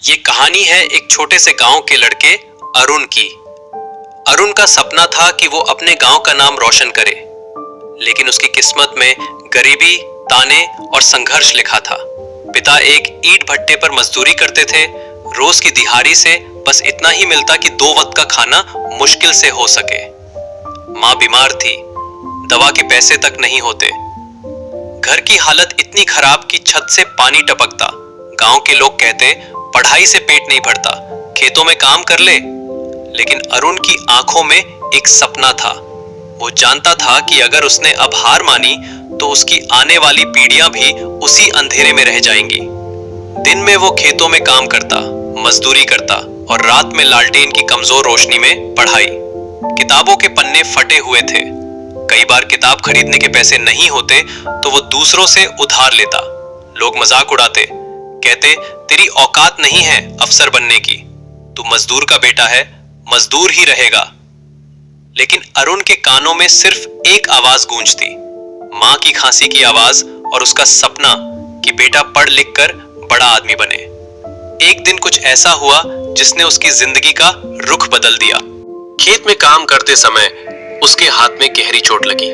ये कहानी है एक छोटे से गांव के लड़के अरुण की। अरुण का सपना था कि वो अपने गांव का नाम रोशन करे, लेकिन उसकी किस्मत में गरीबी, ताने और संघर्ष लिखा था। पिता एक ईंट भट्टे पर मजदूरी करते थे। रोज की दिहाड़ी से बस इतना ही मिलता कि 2 वक्त का खाना मुश्किल से हो सके। माँ बीमार थी, दवा के पैसे तक नहीं होते। घर की हालत इतनी खराब कि छत से पानी टपकता। गांव के लोग कहते, पढ़ाई से पेट नहीं भरता, खेतों में काम कर ले। लेकिन अरुण की आंखों में एक सपना था। वो जानता था कि अगर उसने अब हार मानी तो उसकी आने वाली पीढ़ियां भी उसी अंधेरे में रह जाएंगी। दिन में वो खेतों में काम करता, मजदूरी करता और रात में लालटेन की कमजोर रोशनी में पढ़ाई। किताबों के पन्ने फटे हुए थे। कई बार किताब खरीदने के पैसे नहीं होते तो वो दूसरों से उधार लेता। लोग मजाक उड़ाते, कहते तेरी औकात नहीं है अफसर बनने की, तू मजदूर का बेटा है, मजदूर ही रहेगा। लेकिन अरुण के कानों में सिर्फ एक आवाज गूंजती, मां की खांसी की आवाज और उसका सपना कि बेटा पढ़ लिख कर बड़ा आदमी बने। एक दिन कुछ ऐसा हुआ जिसने उसकी जिंदगी का रुख बदल दिया। खेत में काम करते समय उसके हाथ में गहरी चोट लगी,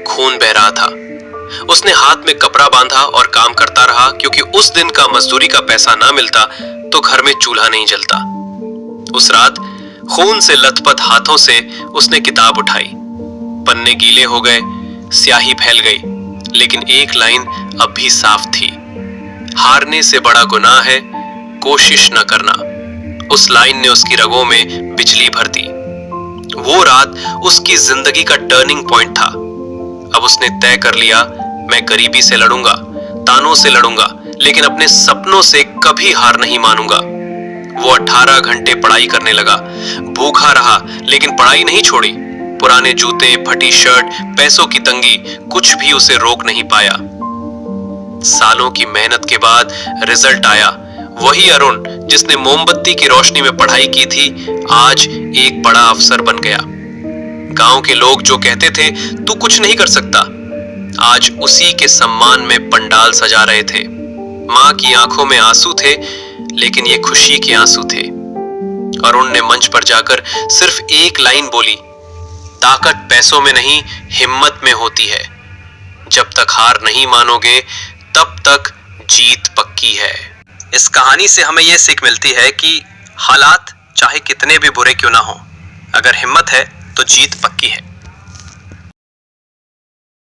खून बह रहा था। उसने हाथ में कपड़ा बांधा और काम करता रहा, क्योंकि उस दिन का मजदूरी का पैसा ना मिलता तो घर में चूल्हा नहीं जलता। उस रात खून से लथपथ हाथों से उसने किताब उठाई। पन्ने गीले हो गए, स्याही फैल गई, लेकिन एक लाइन अब भी साफ थी, हारने से बड़ा गुनाह है कोशिश न करना। उस लाइन ने उसकी रगों में बिजली भर दी। वो रात उसकी जिंदगी का टर्निंग पॉइंट था। अब उसने तय कर लिया, मैं गरीबी से लड़ूंगा, तानों से लड़ूंगा, लेकिन अपने सपनों से कभी हार नहीं मानूंगा। वो 18 घंटे पढ़ाई करने लगा, भूखा रहा लेकिन पढ़ाई नहीं छोड़ी। पुराने जूते, फटी शर्ट, पैसों की तंगी, कुछ भी उसे रोक नहीं पाया। सालों की मेहनत के बाद रिजल्ट आया। वही अरुण जिसने मोमबत्ती की रोशनी में पढ़ाई की थी, आज एक बड़ा अफसर बन गया। गांव के लोग जो कहते थे तू कुछ नहीं कर सकता, आज उसी के सम्मान में पंडाल सजा रहे थे। मां की आंखों में आंसू थे, लेकिन ये खुशी के आंसू थे। अरुण ने मंच पर जाकर सिर्फ एक लाइन बोली, ताकत पैसों में नहीं, हिम्मत में होती है। जब तक हार नहीं मानोगे तब तक जीत पक्की है। इस कहानी से हमें यह सीख मिलती है कि हालात चाहे कितने भी बुरे क्यों ना हो, अगर हिम्मत है तो जीत पक्की है।